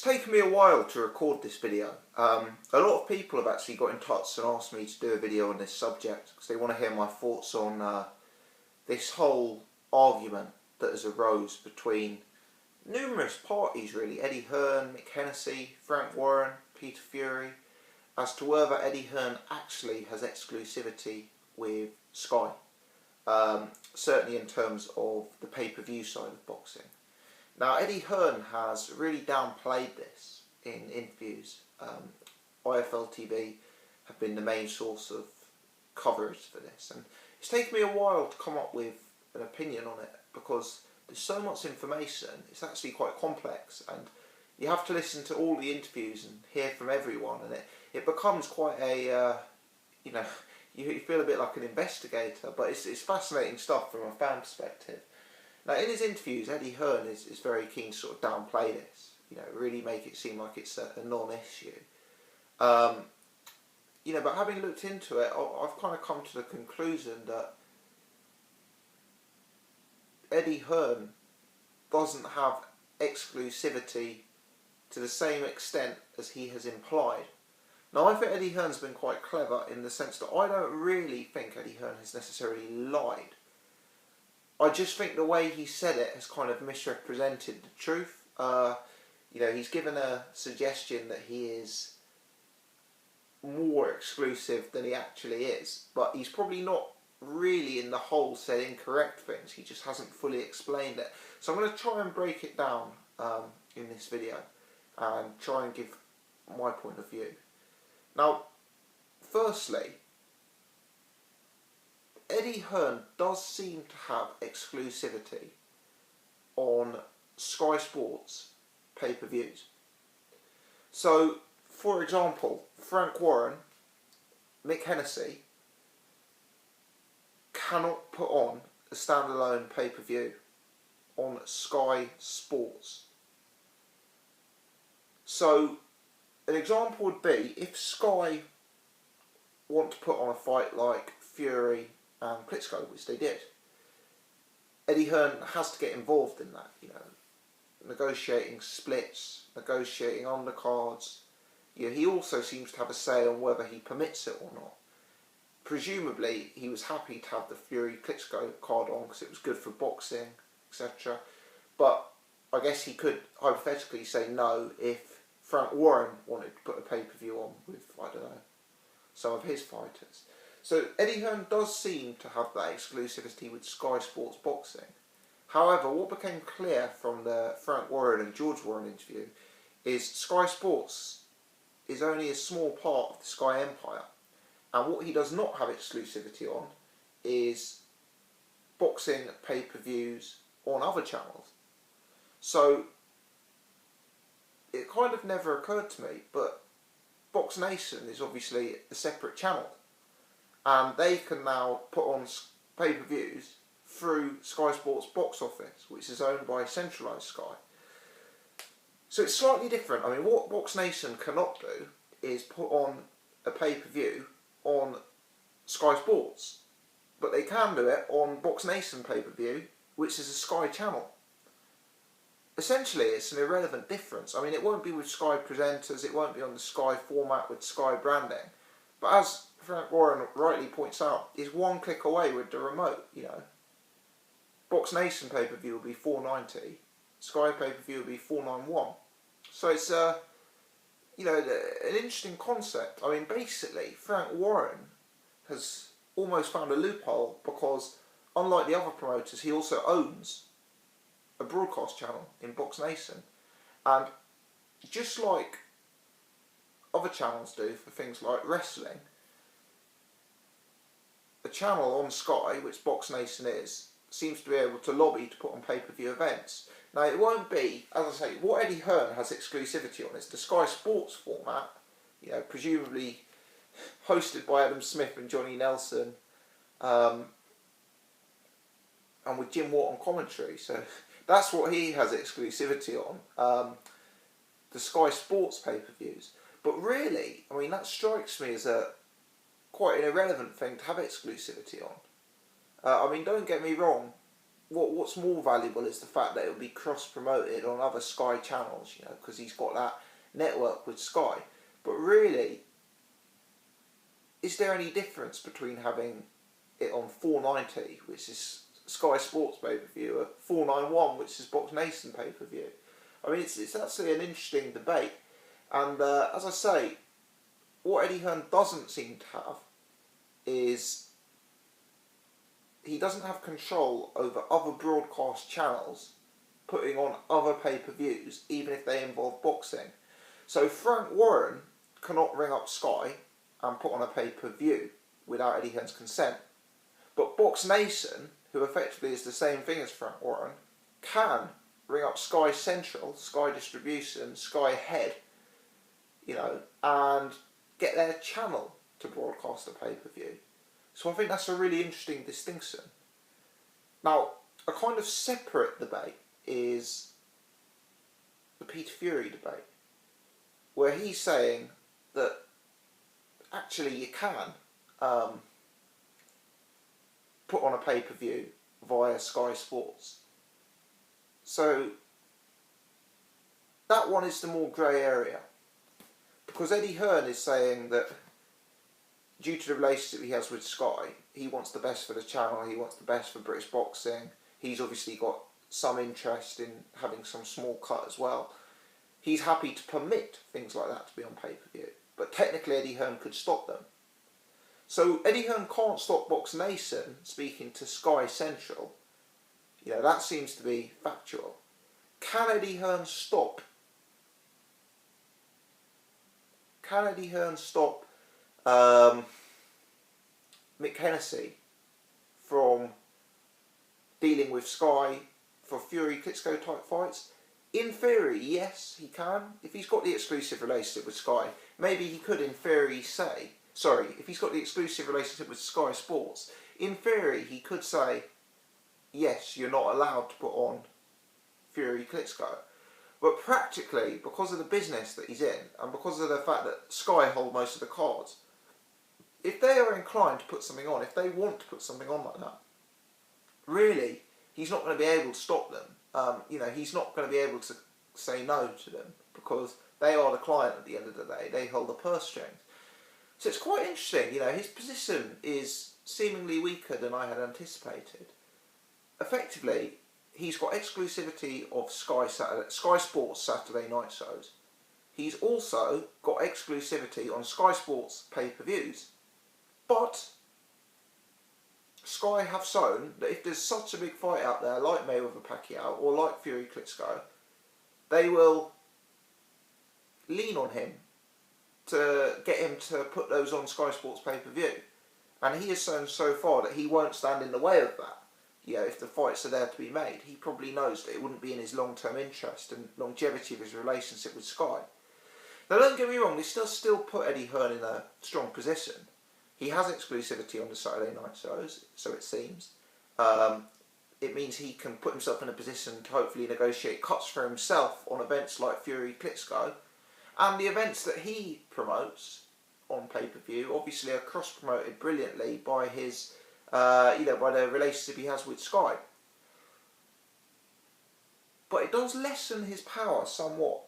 It's taken me a while to record this video. A lot of people have actually got in touch and asked me to do a video on this subject because they want to hear my thoughts on this whole argument that has arose between numerous parties really. Eddie Hearn, Mick Hennessy, Frank Warren, Peter Fury, as to whether Eddie Hearn actually has exclusivity with Sky. Certainly in terms of the pay-per-view side of boxing. Now, Eddie Hearn has really downplayed this in interviews. IFL TV have been the main source of coverage for this, and it's taken me a while to come up with an opinion on it because there's so much information. It's actually quite complex, and you have to listen to all the interviews and hear from everyone, and it becomes quite a you feel a bit like an investigator, but it's fascinating stuff from a fan perspective. Now, in his interviews, Eddie Hearn is very keen to sort of downplay this, really make it seem like it's a non-issue. But having looked into it, I've kind of come to the conclusion that Eddie Hearn doesn't have exclusivity to the same extent as he has implied. Now, I think Eddie Hearn's been quite clever in the sense that I don't really think Eddie Hearn has necessarily lied. I just think the way he said it has kind of misrepresented the truth. He's given a suggestion that he is more exclusive than he actually is, but he's probably not really in the whole said incorrect things. He just hasn't fully explained it. So I'm going to try and break it down in this video and try and give my point of view. Now, firstly, Eddie Hearn does seem to have exclusivity on Sky Sports pay-per-views. So, for example, Frank Warren, Mick Hennessy cannot put on a standalone pay-per-view on Sky Sports. So, an example would be if Sky want to put on a fight like Fury and Klitschko, which they did, Eddie Hearn has to get involved in that, negotiating splits, negotiating undercards. He also seems to have a say on whether he permits it or not. Presumably, he was happy to have the Fury-Klitschko card on because it was good for boxing, etc. But I guess he could hypothetically say no if Frank Warren wanted to put a pay-per-view on with, I don't know, some of his fighters. So Eddie Hearn does seem to have that exclusivity with Sky Sports Boxing. However, what became clear from the Frank Warren and George Warren interview is Sky Sports is only a small part of the Sky Empire. And what he does not have exclusivity on is boxing pay-per-views on other channels. So it kind of never occurred to me, but Boxnation is obviously a separate channel. And they can now put on pay-per-views through Sky Sports box office, which is owned by centralised Sky. So it's slightly different. I mean, what Boxnation cannot do is put on a pay-per-view on Sky Sports. But they can do it on Boxnation pay-per-view, which is a Sky channel. Essentially, it's an irrelevant difference. I mean, it won't be with Sky presenters, it won't be on the Sky format with Sky branding. But as Frank Warren rightly points out, is one click away with the remote, Boxnation pay-per-view will be $4.90, Sky pay-per-view will be $4.91. So it's an interesting concept. I mean, basically, Frank Warren has almost found a loophole because, unlike the other promoters, he also owns a broadcast channel in Boxnation. And just like other channels do for things like wrestling, a channel on Sky, which Boxnation is, seems to be able to lobby to put on pay-per-view events. Now, it won't be, as I say, what Eddie Hearn has exclusivity on is the Sky Sports format, presumably hosted by Adam Smith and Johnny Nelson, and with Jim Watt on commentary. So that's what he has exclusivity on, the Sky Sports pay-per-views. But really, I mean, that strikes me as quite an irrelevant thing to have exclusivity on. I mean, don't get me wrong, what's more valuable is the fact that it will be cross-promoted on other Sky channels, you know, because he's got that network with Sky. But really, is there any difference between having it on 490, which is Sky Sports pay-per-view, or 491, which is Boxnation pay-per-view? I mean, it's actually an interesting debate. And as I say, what Eddie Hearn doesn't seem to have is he doesn't have control over other broadcast channels putting on other pay-per-views, even if they involve boxing. So Frank Warren cannot ring up Sky and put on a pay-per-view without Eddie Hearn's consent. But Boxnation, who effectively is the same thing as Frank Warren, can ring up Sky Central, Sky Distribution, Sky Head, you know, and get their channel to broadcast a pay-per-view. So I think that's a really interesting distinction. Now, a kind of separate debate is the Peter Fury debate, where he's saying that actually you can put on a pay-per-view via Sky Sports. So that one is the more grey area, because Eddie Hearn is saying that due to the relationship he has with Sky, he wants the best for the channel, he wants the best for British boxing. He's obviously got some interest in having some small cut as well. He's happy to permit things like that to be on pay-per-view, but technically Eddie Hearn could stop them. So Eddie Hearn can't stop Boxnation speaking to Sky Central. You know, that seems to be factual. Can Eddie Hearn stop? Can Eddie Hearn stop Mick Hennessy from dealing with Sky for Fury-Klitschko type fights? In theory, yes, he can. If he's got the exclusive relationship with Sky, maybe he could in theory say, sorry, if he's got the exclusive relationship with Sky Sports, in theory he could say, yes, you're not allowed to put on Fury-Klitschko. But practically, because of the business that he's in, and because of the fact that Sky hold most of the cards, if they are inclined to put something on, if they want to put something on like that, really, he's not going to be able to stop them. You know, he's not going to be able to say no to them, because they are the client at the end of the day. They hold the purse strings. So it's quite interesting. You know, his position is seemingly weaker than I had anticipated. Effectively, he's got exclusivity of Sky Sports Saturday night shows. He's also got exclusivity on Sky Sports pay-per-views. But Sky have shown that if there's such a big fight out there, like Mayweather-Pacquiao or like Fury-Klitschko, they will lean on him to get him to put those on Sky Sports pay-per-view. And he has shown so far that he won't stand in the way of that. You know, if the fights are there to be made, he probably knows that it wouldn't be in his long-term interest and longevity of his relationship with Sky. Now, don't get me wrong, this does still put Eddie Hearn in a strong position. He has exclusivity on the Saturday night shows, so it seems. It means he can put himself in a position to hopefully negotiate cuts for himself on events like Fury-Klitschko. And the events that he promotes on pay-per-view obviously are cross-promoted brilliantly by his, you know, by the relationship he has with Sky. But it does lessen his power somewhat.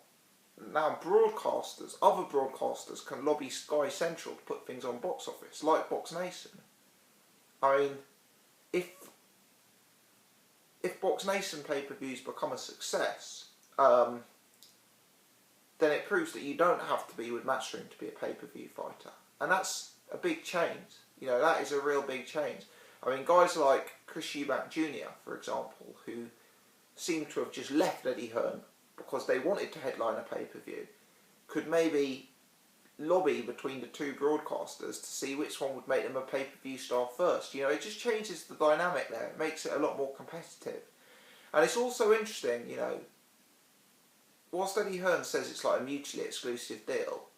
Now broadcasters, other broadcasters can lobby Sky Central to put things on box office, like Boxnation. I mean, if Boxnation pay-per-views become a success, then it proves that you don't have to be with Matchroom to be a pay-per-view fighter. And that's a big change. You know, that is a real big change. I mean, guys like Chris Eubank Jr., for example, who seem to have just left Eddie Hearn because they wanted to headline a pay-per-view, could maybe lobby between the two broadcasters to see which one would make them a pay-per-view star first. You know, it just changes the dynamic there. It makes it a lot more competitive. And it's also interesting, you know, whilst Eddie Hearn says it's like a mutually exclusive deal,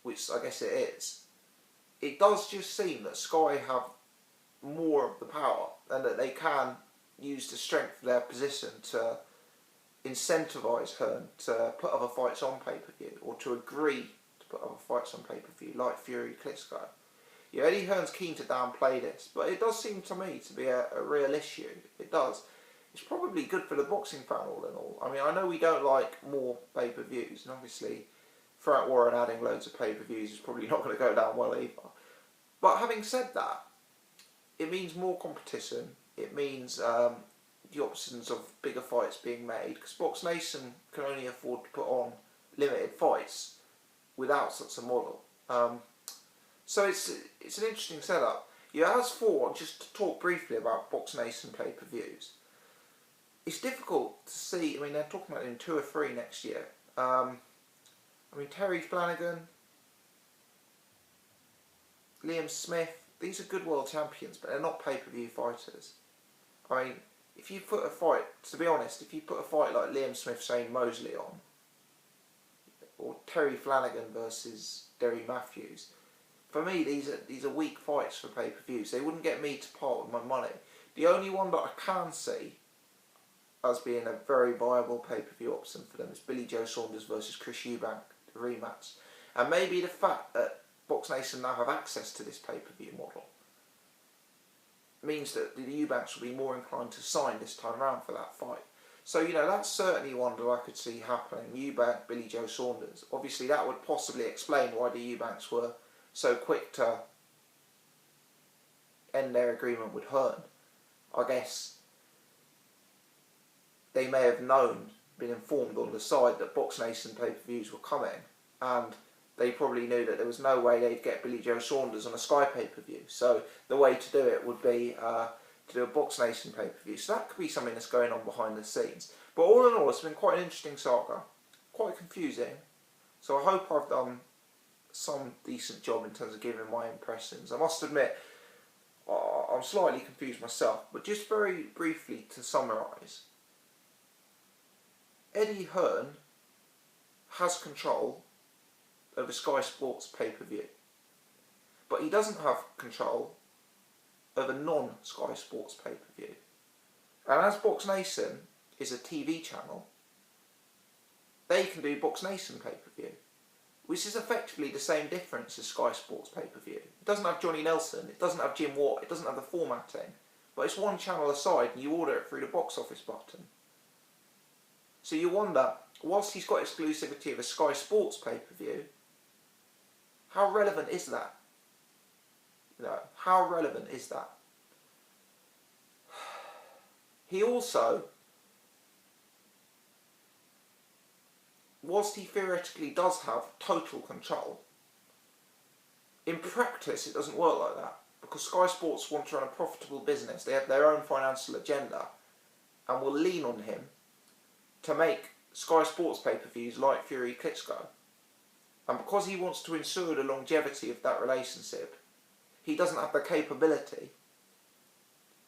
which I guess it is, it does just seem that Sky have more of the power and that they can use the strength of their position to incentivise Hearn to put other fights on pay-per-view, or to agree to put other fights on pay-per-view, like Fury-Klitschko. Yeah, Eddie Hearn's keen to downplay this, but it does seem to me to be a real issue. It does. It's probably good for the boxing fan all in all. I mean, I know we don't like more pay-per-views, and obviously Frank Warren adding loads of pay-per-views is probably not going to go down well either. But having said that, it means more competition. It means the options of bigger fights being made, because Boxnation can only afford to put on limited fights without such a model. So it's an interesting setup. Yeah, as for, just to talk briefly about Boxnation pay-per-views, it's difficult to see. I mean, they're talking about doing 2 or 3 next year. I mean, Terry Flanagan, Liam Smith, these are good world champions, but they're not pay-per-view fighters. I mean, if you put a fight, to be honest, if you put a fight like Liam Smith, Shane Mosley on, or Terry Flanagan versus Derry Matthews, for me these are weak fights for pay-per-views. They wouldn't get me to part with my money. The only one that I can see as being a very viable pay-per-view option for them is Billy Joe Saunders versus Chris Eubank, the rematch. And maybe the fact that Boxnation now have access to this pay-per-view model means that the Eubanks will be more inclined to sign this time around for that fight. So, you know, that's certainly one that I could see happening. Eubank, Billy Joe Saunders. Obviously, that would possibly explain why the Eubanks were so quick to end their agreement with Hearn. I guess they may have been informed on the side that Boxnation pay-per-views were coming, and they probably knew that there was no way they'd get Billy Joe Saunders on a Sky pay-per-view. So the way to do it would be to do a Boxnation pay-per-view. So that could be something that's going on behind the scenes. But all in all, it's been quite an interesting saga. Quite confusing. So I hope I've done some decent job in terms of giving my impressions. I must admit, I'm slightly confused myself. But just very briefly to summarise, Eddie Hearn has control over Sky Sports pay-per-view, but he doesn't have control over non-Sky Sports pay-per-view. And as Boxnation is a TV channel, they can do Boxnation pay-per-view, which is effectively the same difference as Sky Sports pay-per-view. It doesn't have Johnny Nelson, it doesn't have Jim Watt, it doesn't have the formatting, but it's one channel aside and you order it through the box office button. So you wonder, whilst he's got exclusivity of a Sky Sports pay-per-view, how relevant is that? You know, how relevant is that? He also, whilst he theoretically does have total control, in practice it doesn't work like that, because Sky Sports want to run a profitable business. They have their own financial agenda and will lean on him to make Sky Sports pay-per-views like Fury Klitschko. And because he wants to ensure the longevity of that relationship, he doesn't have the capability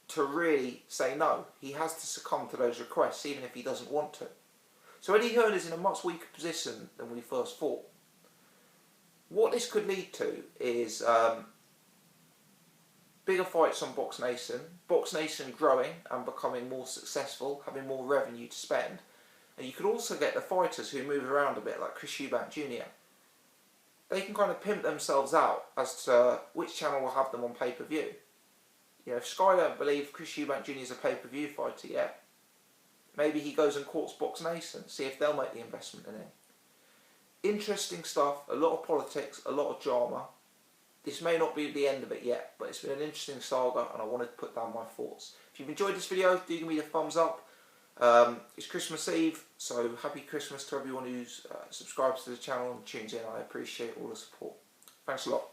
to really say no. He has to succumb to those requests, even if he doesn't want to. So Eddie Hearn is in a much weaker position than we first thought. What this could lead to is bigger fights on Boxnation, Boxnation growing and becoming more successful, having more revenue to spend. And you could also get the fighters who move around a bit, like Chris Eubank Jr. They can kind of pimp themselves out as to which channel will have them on pay-per-view. You know, if Sky don't believe Chris Eubank Jr. is a pay-per-view fighter yet, maybe he goes and courts Boxnation, see if they'll make the investment in him. Interesting stuff, a lot of politics, a lot of drama. This may not be the end of it yet, but it's been an interesting saga and I wanted to put down my thoughts. If you've enjoyed this video, do give me the thumbs up. It's Christmas Eve, so happy Christmas to everyone who's subscribes to the channel and tunes in. I appreciate all the support. Thanks a lot.